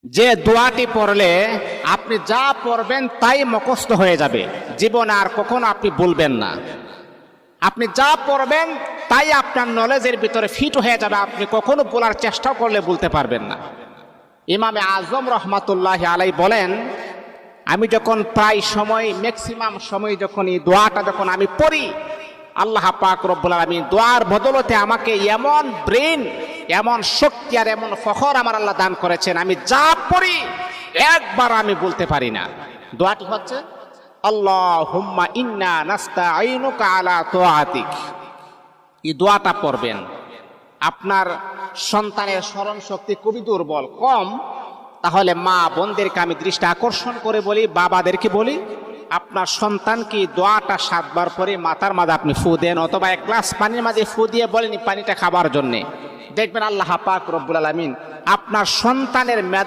যে দোয়াটি পড়লে আপনি যা পড়বেন তাই মুখস্থ হয়ে যাবে, জীবনে আর কখনো আপনি বলবেন না। আপনি যা পড়বেন তাই আপনার নলেজের ভিতরে ফিট হয়ে যাবে, আপনি কখনো বলার চেষ্টা করলে বলতে পারবেন না। ইমামে আজম রহমাতুল্লাহ আলাই বলেন, আমি যখন প্রায় সময় ম্যাক্সিমাম সময় যখন এই দোয়াটা যখন আমি পড়ি, আল্লাহ পাক রব্বুল আলামিন দোয়ার বদলতে আমাকে এমন ব্রেন, এমন শক্তি আর এমন ফখর আমার আল্লাহ দান করেছেন, আমি যা পড়ি একবার আমি বলতে পারি না। দোয়াটি হচ্ছে আল্লাহুম্মা ইন্না নাস্তাঈনুকা আলা তাআতিক। এই দোয়াটা পড়বেন। আপনার সন্তানের স্মরণ শক্তি খুবই দুর্বল, কম, তাহলে মা বোনদেরকে আমি দৃষ্টি আকর্ষণ করে বলি, বাবাদেরকে বলি, আপনার সন্তানকে দোয়াটা 7 বার পরে মাথার মাঝে আপনি ফু দেন, অথবা 1 গ্লাস পানির মাঝে ফু দিয়ে বলেন পানিটা খাবার জন্যে। দেখবেন আল্লাহ পাক রব্বুল আলামিন আপনার সন্তানের মেধা